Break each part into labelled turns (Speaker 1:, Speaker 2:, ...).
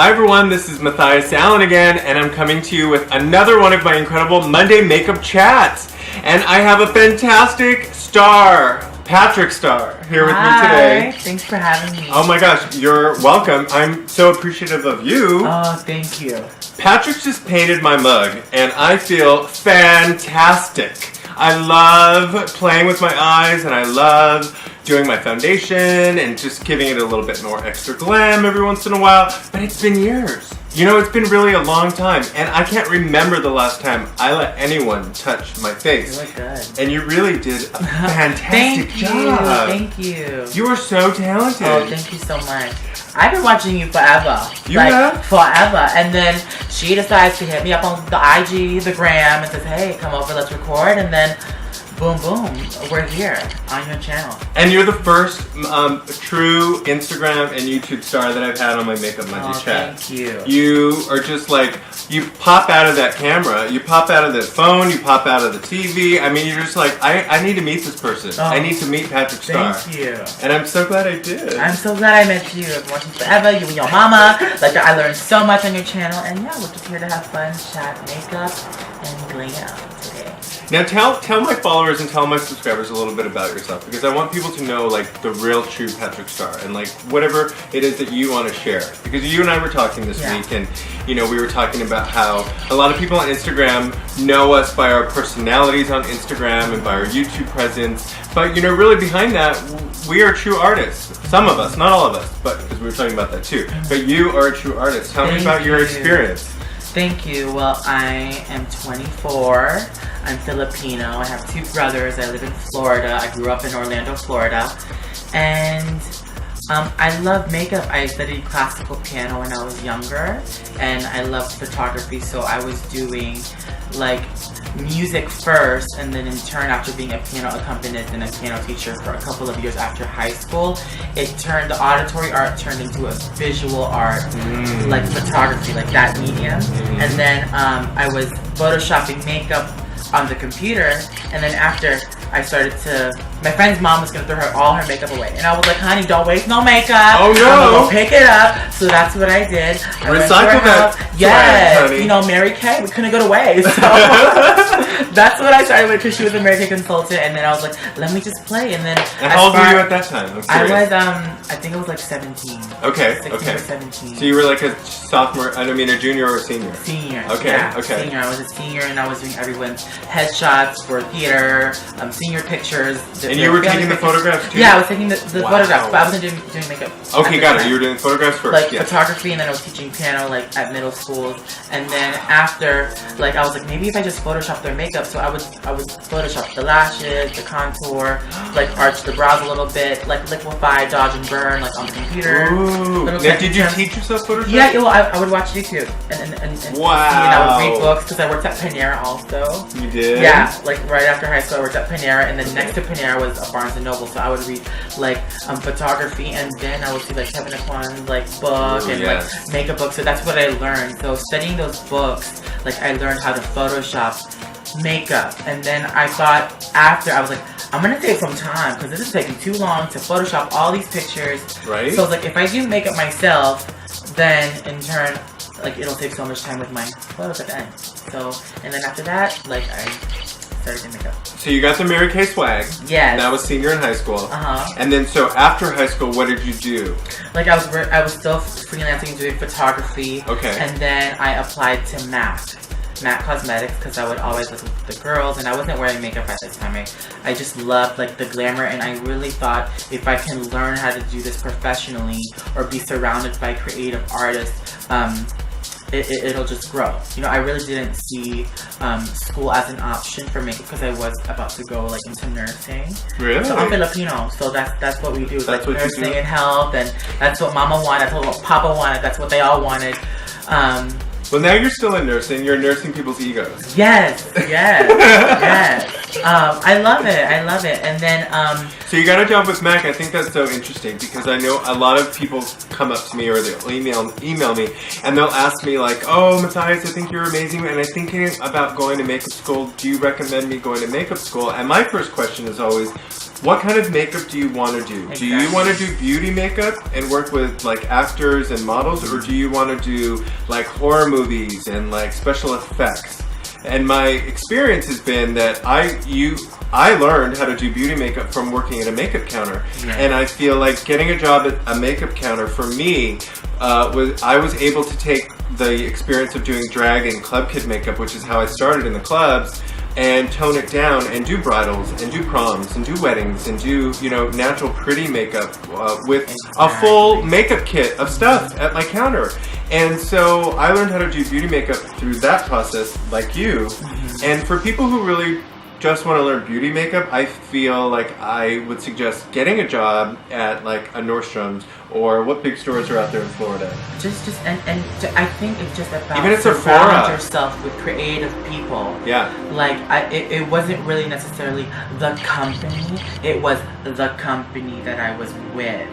Speaker 1: Hi everyone, this is Mathias Alan again, and I'm coming to you with another one of my incredible Monday makeup chats. And I have a fantastic Starr, PatricStarr, here with me today.
Speaker 2: Thanks for having me.
Speaker 1: Oh my gosh, you're welcome. I'm so appreciative of you.
Speaker 2: Oh, thank you.
Speaker 1: Patrick just painted my mug, and I feel fantastic. I love playing with my eyes, and I love doing my foundation and just giving it a little bit more extra glam every once in a while. But it's been years. You know, it's been really a long time, and I can't remember the last time I let anyone touch my face.
Speaker 2: You look good.
Speaker 1: And you really did a fantastic job.
Speaker 2: Thank you.
Speaker 1: You are so talented.
Speaker 2: Oh, thank you so much. I've been watching you forever.
Speaker 1: You have?
Speaker 2: Forever. And then she decides to hit me up on the IG, the gram, and says, hey, come over, let's record. And then, boom, boom, we're here on your channel.
Speaker 1: And you're the first true Instagram and YouTube star that I've had on my Makeup Monday chat.
Speaker 2: Thank you.
Speaker 1: You are just like, you pop out of that camera, you pop out of that phone, you pop out of the TV. I mean, you're just like, I need to meet this person. I need to meet PatricStarr.
Speaker 2: Thank you.
Speaker 1: And I'm so glad I did.
Speaker 2: I'm so glad I met you. I've been watching forever, you and your mama. Like, I learned so much on your channel. And yeah, we're just here to have fun, chat, makeup, and glam today.
Speaker 1: Now tell my followers and tell my subscribers a little bit about yourself, because I want people to know like the real true PatricStarr and like whatever it is that you want to share. Because you and I were talking this week, and you know, we were talking about how a lot of people on Instagram know us by our personalities on Instagram and by our YouTube presence, but you know, really behind that, we are true artists. Some of us, not all of us, but because we were talking about that too. But you are a true artist. Tell me about your experience.
Speaker 2: Thank you. Well, I am 24. I'm Filipino. I have two brothers. I live in Florida. I grew up in Orlando, Florida. And I love makeup. I studied classical piano when I was younger. And I loved photography, so I was doing like music first, and then in turn, after being a piano accompanist and a piano teacher for a couple of years after high school, the auditory art turned into a visual art, like photography, like that medium. And then I was photoshopping makeup on the computer, and then after I started to, my friend's mom was going to throw all her makeup away. And I was like, honey, don't waste no makeup.
Speaker 1: Oh no.
Speaker 2: I'm going to pick it up. So that's what I did.
Speaker 1: Recycle that.
Speaker 2: Yes.
Speaker 1: Honey.
Speaker 2: You know, Mary Kay, we couldn't go to waste. So that's what I started with, because she was a Mary Kay consultant. And then I was like, let me just play. And then
Speaker 1: how old were you at that time?
Speaker 2: I was, I think it was like 17.
Speaker 1: Okay,
Speaker 2: 16
Speaker 1: okay.
Speaker 2: Or 17.
Speaker 1: So you were like a sophomore, I don't mean a junior or a senior?
Speaker 2: Senior.
Speaker 1: Okay,
Speaker 2: yeah,
Speaker 1: okay.
Speaker 2: Senior. I was a senior, and I was doing everyone's headshots for theater, senior pictures.
Speaker 1: And you were taking the photographs too?
Speaker 2: Yeah, I was taking the photographs, but I wasn't doing makeup.
Speaker 1: Okay, got it. You were doing photographs first.
Speaker 2: Like photography, and then I was teaching piano like at middle schools. And then after, like I was like, maybe if I just Photoshop their makeup. So I would Photoshop the lashes, the contour, like arch the brows a little bit, like liquefy, dodge and burn, like on the computer.
Speaker 1: Ooh. Now, did you teach yourself Photoshop?
Speaker 2: Yeah, well, I would watch YouTube and
Speaker 1: wow.
Speaker 2: And I would read books, because I worked at Panera also.
Speaker 1: You did?
Speaker 2: Yeah, like right after high school I worked at Panera, and then next to Panera was a Barnes & Noble, so I would read like photography, and then I would see like Kevin Aquan's like book and like makeup books. So that's what I learned. So studying those books, like I learned how to Photoshop makeup. And then I thought after, I was like, I'm gonna take some time, because this is taking too long to Photoshop all these pictures.
Speaker 1: Right.
Speaker 2: So I was like, if I do makeup myself, then in turn, like it'll take so much time with my photos at the end. So, and then after that, like I started doing makeup.
Speaker 1: So you got the Mary Kay swag.
Speaker 2: Yes.
Speaker 1: That was senior in high school. And then so after high school, what did you do?
Speaker 2: Like I was still freelancing, doing photography.
Speaker 1: Okay.
Speaker 2: And then I applied to MAC Cosmetics, because I would always look with the girls, and I wasn't wearing makeup at this time. I just loved like the glamour, and I really thought if I can learn how to do this professionally or be surrounded by creative artists, it'll just grow. You know, I really didn't see school as an option for makeup, because I was about to go like into nursing.
Speaker 1: Really?
Speaker 2: So I'm Filipino, so that's what we do.
Speaker 1: That's
Speaker 2: like
Speaker 1: what
Speaker 2: nursing
Speaker 1: you do?
Speaker 2: and health, and that's what Mama wanted, that's what Papa wanted, that's what they all wanted.
Speaker 1: Well, now you're still in nursing. You're nursing people's egos.
Speaker 2: Yes. I love it. And then,
Speaker 1: So you got a job with MAC. I think that's so interesting because I know a lot of people come up to me or they'll email me and they'll ask me like, oh, Mathias, I think you're amazing and I'm thinking about going to makeup school. Do you recommend me going to makeup school? And my first question is always, what kind of makeup do you want to do?
Speaker 2: Exactly.
Speaker 1: Do you want to do beauty makeup and work with like actors and models, or do you want to do like horror movies and like special effects? And my experience has been that I learned how to do beauty makeup from working at a makeup counter.
Speaker 2: Yeah.
Speaker 1: And I feel like getting a job at a makeup counter for me I was able to take the experience of doing drag and club kid makeup, which is how I started in the clubs, and tone it down and do bridals and do proms and do weddings and do, you know, natural pretty makeup with a full makeup kit of stuff at my counter. And so I learned how to do beauty makeup through that process, like you. And for people who really just want to learn beauty makeup, I feel like I would suggest getting a job at like a Nordstrom's, or what big stores are out there in Florida.
Speaker 2: I think it's just about
Speaker 1: even it's
Speaker 2: surrounding yourself with creative people.
Speaker 1: Yeah.
Speaker 2: Like it wasn't really necessarily the company; it was the company that I was with.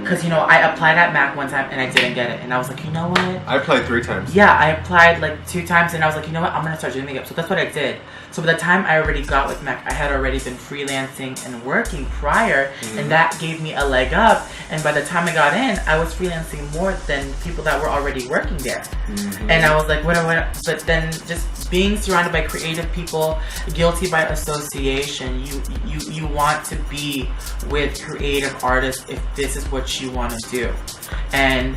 Speaker 2: Because, you know, I applied at MAC one time and I didn't get it. And I was like, you know what?
Speaker 1: I applied 3 times.
Speaker 2: Yeah, I applied like 2 times and I was like, you know what? I'm going to start doing makeup. So that's what I did. So by the time I already got with MAC, I had already been freelancing and working prior. And that gave me a leg up. And by the time I got in, I was freelancing more than people that were already working there. And I was like, what? But then just being surrounded by creative people, guilty by association, you want to be with creative artists if this is what you want to do. And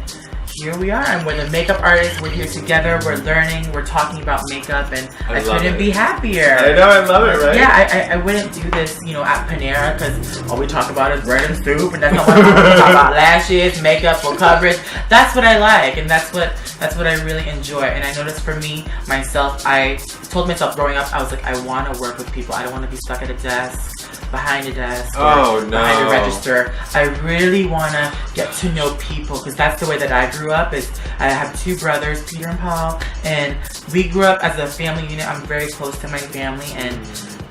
Speaker 2: here we are, and we're the makeup artists. We're here together. We're learning. We're talking about makeup, and I couldn't be happier.
Speaker 1: I know, I love it, right?
Speaker 2: Yeah, I wouldn't do this, you know, at Panera because all we talk about is bread and soup, and that's not what I talk about. Lashes, makeup, full coverage. That's what I like, and that's what I really enjoy. And I noticed for me, myself, I told myself growing up, I was like, I want to work with people. I don't want to be stuck at a desk, behind a desk, or behind a register. I really want to get to know people because that's the way that I grew up. Is I have 2 brothers, Peter and Paul, and we grew up as a family unit. I'm very close to my family, and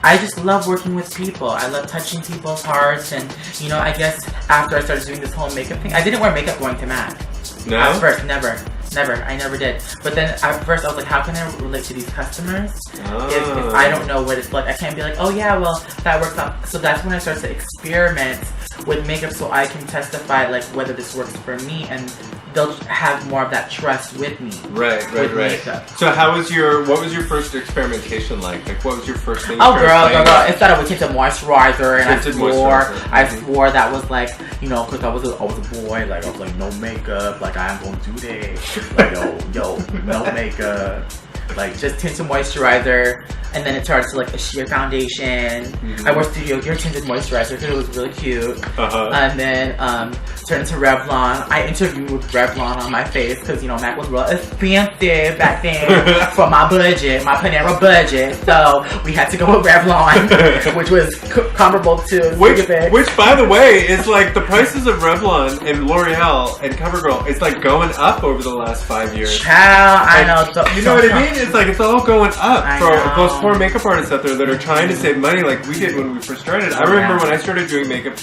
Speaker 2: I just love working with people. I love touching people's hearts, and you know, I guess after I started doing this whole makeup thing, I didn't wear makeup going to MAC.
Speaker 1: No?
Speaker 2: At first, never. I never did. But then at first I was like, how can I relate to these customers if I don't know what it's like? I can't be like, oh yeah, well, that works out. So that's when I started to experiment with makeup so I can testify like whether this works for me, and they'll have more of that trust with me. Right. Makeup.
Speaker 1: So what was your first experimentation like? Like what was your first thing?
Speaker 2: Oh girl. It started with tinted moisturizer, and I swore that was like, you know, because I was a boy, like I was like, no makeup, like I'm gonna do this. Like yo, no makeup. Like just tinted moisturizer, and then it started to like a sheer foundation. I wore Studio Gear tinted moisturizer because it was really cute. And then turned into Revlon. I interviewed with Revlon on my face because, you know, MAC was real expensive back then for my budget, my Panera budget. So we had to go with Revlon, which was comparable to
Speaker 1: which by the way is like the prices of Revlon and L'Oreal and CoverGirl. It's like going up over the last 5 years.
Speaker 2: Child, I know. So,
Speaker 1: you know what I mean? It's like it's all going up for those poor makeup artists out there that are trying to save money like we did when we first started. I remember when I started doing makeup,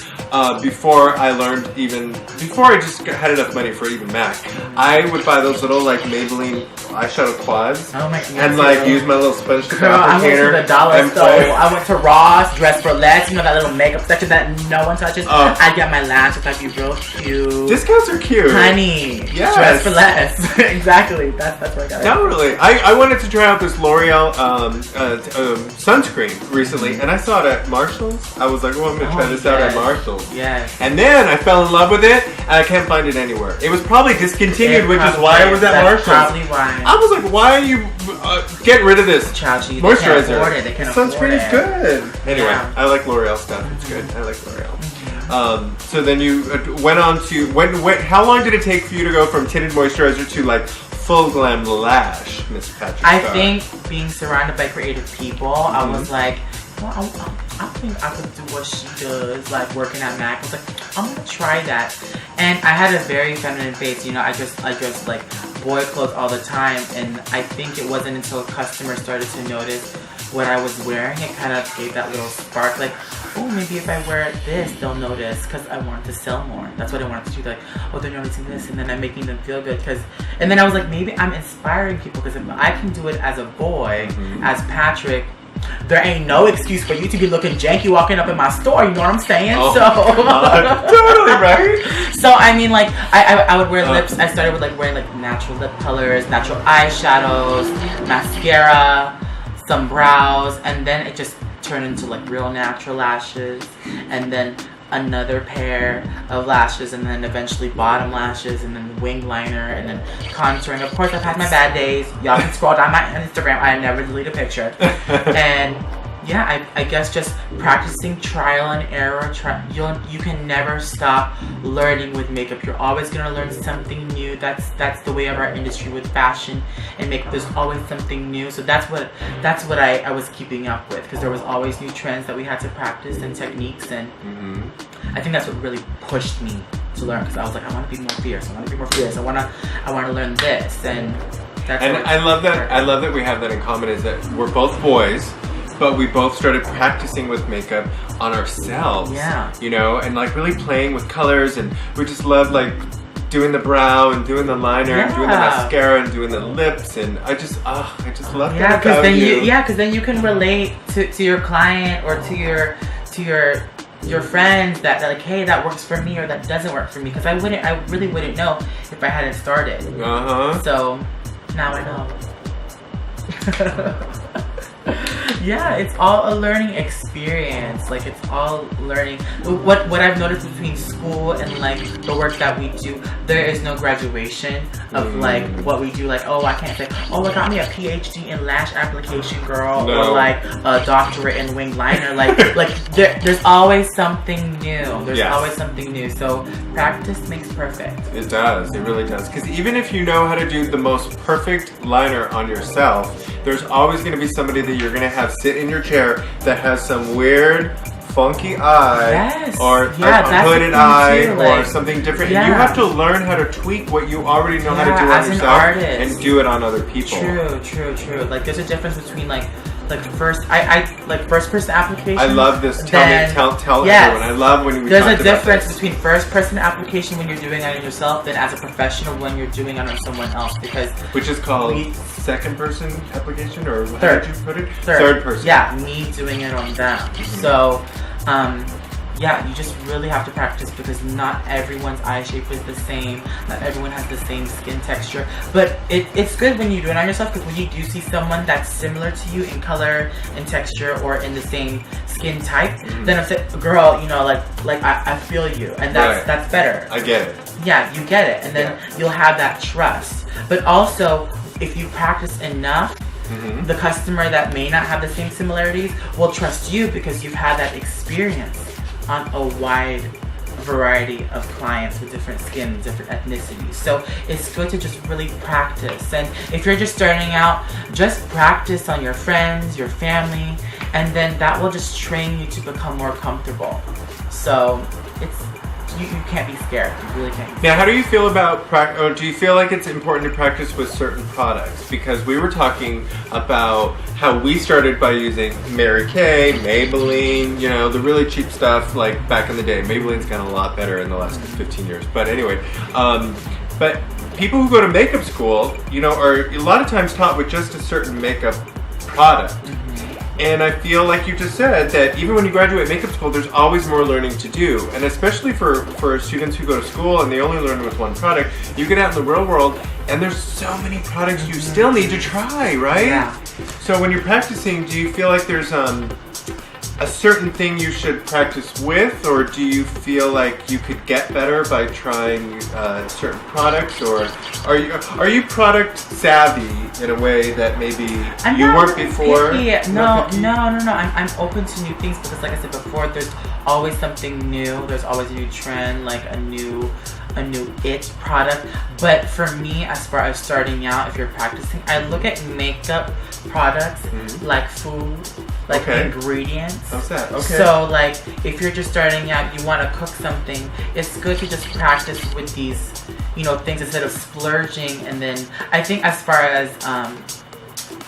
Speaker 1: before I just had enough money for even MAC, I would buy those little like Maybelline eyeshadow quads and like use my little sponge to
Speaker 2: I went to the dollar store. I went to Ross, Dress for Less, you know, that little makeup section that no one touches. I get my lashes like be real cute.
Speaker 1: Discounts are cute.
Speaker 2: Honey, yes. Dress for Less. Exactly. That's what I got.
Speaker 1: Not really. I wanted to try out this L'Oreal sunscreen recently, and I saw it at Marshall's. I was like, oh, I'm going to try this out at Marshall's.
Speaker 2: Yes.
Speaker 1: And then I fell in love with it, and I can't find it anywhere. It was probably discontinued, which is why I was at Marshall's.
Speaker 2: Probably why.
Speaker 1: I was like, why are you getting rid of this moisturizer?
Speaker 2: They can't
Speaker 1: Sunscreen is good. Anyway, I like L'Oreal stuff. It's good. I like L'Oreal. So then you went on to how long did it take for you to go from tinted moisturizer to like full glam lash, Miss PatricStarr?
Speaker 2: I think being surrounded by creative people, I was like, well, I think I could do what she does, like working at MAC. I was like, I'm gonna try that. And I had a very feminine face, you know, I dressed like boy clothes all the time, and I think it wasn't until customers started to notice what I was wearing, it kind of gave that little spark, like, oh, maybe if I wear this, they'll notice, because I wanted to sell more. That's what I wanted to do, like, oh, they're noticing this, and then I'm making them feel good, and then I was like, maybe I'm inspiring people, because if I can do it as a boy, as Patrick, there ain't no excuse for you to be looking janky walking up in my store, you know what I'm saying?
Speaker 1: Oh,
Speaker 2: so
Speaker 1: totally right.
Speaker 2: So I mean, like, I would wear lips. I started with like wearing like natural lip colors, natural eyeshadows, mascara, some brows, and then it just turned into like real natural lashes, and then another pair of lashes, and then eventually bottom lashes, and then wing liner, and then contouring. Of course, I've had my bad days. Y'all can scroll down my Instagram. I never delete a picture. And yeah, I guess just practicing trial and error. You can never stop learning with makeup. You're always gonna learn something new. That's the way of our industry with fashion and makeup. There's always something new. So that's what I was keeping up with, because there was always new trends that we had to practice and techniques, and I think that's what really pushed me to learn, because I was like, I want to be more fierce. I want to be more fierce. I want to learn this, and that's. And
Speaker 1: I love that. I love that we have that in common. Is that we're both boys, but we both started practicing with makeup on ourselves. Yeah. You know, and like really playing with colors, and we just love like doing the brow and doing the liner and doing the mascara and doing the lips, and I just love that about
Speaker 2: then
Speaker 1: you.
Speaker 2: Because then you can relate to your client or to your friends that like, hey, that works for me or that doesn't work for me, because I really wouldn't know if I hadn't started. So now I know. Yeah, it's all a learning experience. Like, it's all learning. What I've noticed between school and like the work that we do, there is no graduation of like what we do. Like, oh, I can't say, oh, I got me a PhD in lash application, girl, or like a doctorate in wing liner. Like there's always something new. There's always something new. So practice makes perfect.
Speaker 1: It does. It really does. Because even if you know how to do the most perfect liner on yourself, there's always going to be somebody that you're going to have sit in your chair that has some weird, funky eye, or a hooded eye, or something different. And you have to learn how to tweak what you already know how to do on yourself and do it on other people.
Speaker 2: True. Like, there's a difference between like first person application.
Speaker 1: I love this. Tell everyone. I love when we
Speaker 2: there's a difference between first person application when you're doing it on yourself than as a professional when you're doing it on someone else,
Speaker 1: which is called second person application, or how did you put it?
Speaker 2: Third
Speaker 1: person.
Speaker 2: Yeah, me doing it on them. So you just really have to practice, because not everyone's eye shape is the same. Not everyone has the same skin texture. But it's good when you do it on yourself, because when you do see someone that's similar to you in color and texture or in the same skin type, then I say, girl, you know, like I feel you, and that's better.
Speaker 1: I get it.
Speaker 2: Yeah, you get it, and then you'll have that trust. But also, if you practice enough, the customer that may not have the same similarities will trust you, because you've had that experience on a wide variety of clients with different skin, different ethnicities. So it's good to just really practice. And if you're just starting out, just practice on your friends, your family, and then that will just train you to become more comfortable. So you can't be scared. You really can't be scared.
Speaker 1: Now, how do you feel about do you feel like it's important to practice with certain products? Because we were talking about how we started by using Mary Kay, Maybelline, you know, the really cheap stuff like back in the day. Maybelline's gotten a lot better in the last 15 years. But anyway, but people who go to makeup school, you know, are a lot of times taught with just a certain makeup product. And I feel like you just said that even when you graduate makeup school, there's always more learning to do. And especially for students who go to school and they only learn with one product, you get out in the real world and there's so many products you still need to try, right? Yeah. So when you're practicing, do you feel like there's a certain thing you should practice with, or do you feel like you could get better by trying certain products, or are you product savvy in a way that maybe you weren't before?
Speaker 2: No. I'm open to new things, because like I said before, there's always something new. There's always a new trend, like a new it product. But for me, as far as starting out, if you're practicing, I look at makeup products like food, like ingredients.
Speaker 1: How's that? Okay.
Speaker 2: So like, if you're just starting out, you want to cook something, it's good to just practice with these, you know, things instead of splurging. And then I think as far as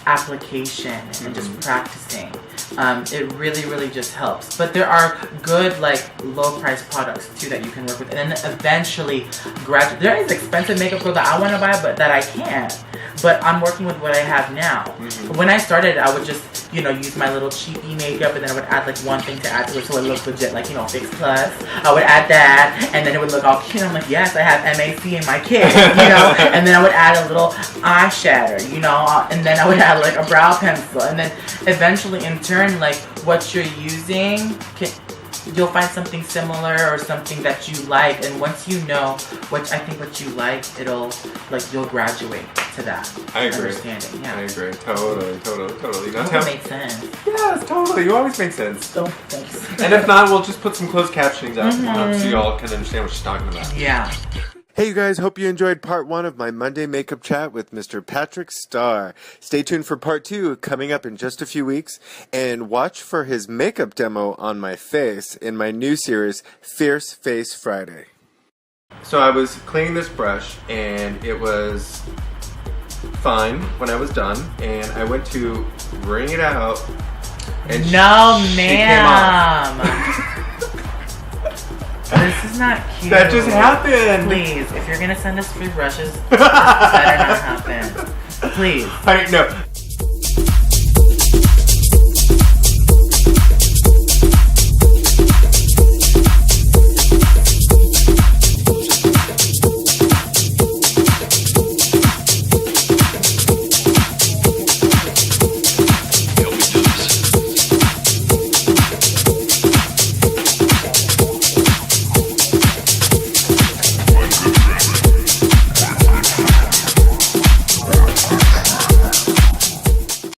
Speaker 2: application and just practicing. It really just helps. But there are good like low price products too that you can work with, and then eventually graduate. There is expensive makeup clothes that I want to buy, but that I can't. But I'm working with what I have now. When I started, I would just, you know, use my little cheapy makeup, and then I would add like one thing to add to it so it looked legit, like, you know, Fix Plus. I would add that, and then it would look all cute. I'm like, yes, I have MAC in my kit, you know. And then I would add a little eyeshadow, you know, and then I would add like a brow pencil, and then eventually, in turn, like what you're using you'll find something similar or something that you like, and once you know what you like, it'll like you'll graduate to that.
Speaker 1: I agree.
Speaker 2: Understanding. Yeah.
Speaker 1: I agree. Totally.
Speaker 2: That makes sense.
Speaker 1: Yes, totally. You always make sense.
Speaker 2: Oh, thanks.
Speaker 1: And if not, we'll just put some closed captioning out so y'all can understand what she's talking about.
Speaker 2: Yeah.
Speaker 3: Hey you guys, hope you enjoyed part 1 of my Monday makeup chat with Mr. PatricStarr. Stay tuned for part 2 coming up in just a few weeks, and watch for his makeup demo on my face in my new series, Fierce Face Friday.
Speaker 1: So I was cleaning this brush and it was fine when I was done, and I went to wring it out and she came off.
Speaker 2: This is not cute.
Speaker 1: That just happened.
Speaker 2: Please, if you're gonna send us free brushes, this better not happen. Please.
Speaker 1: No,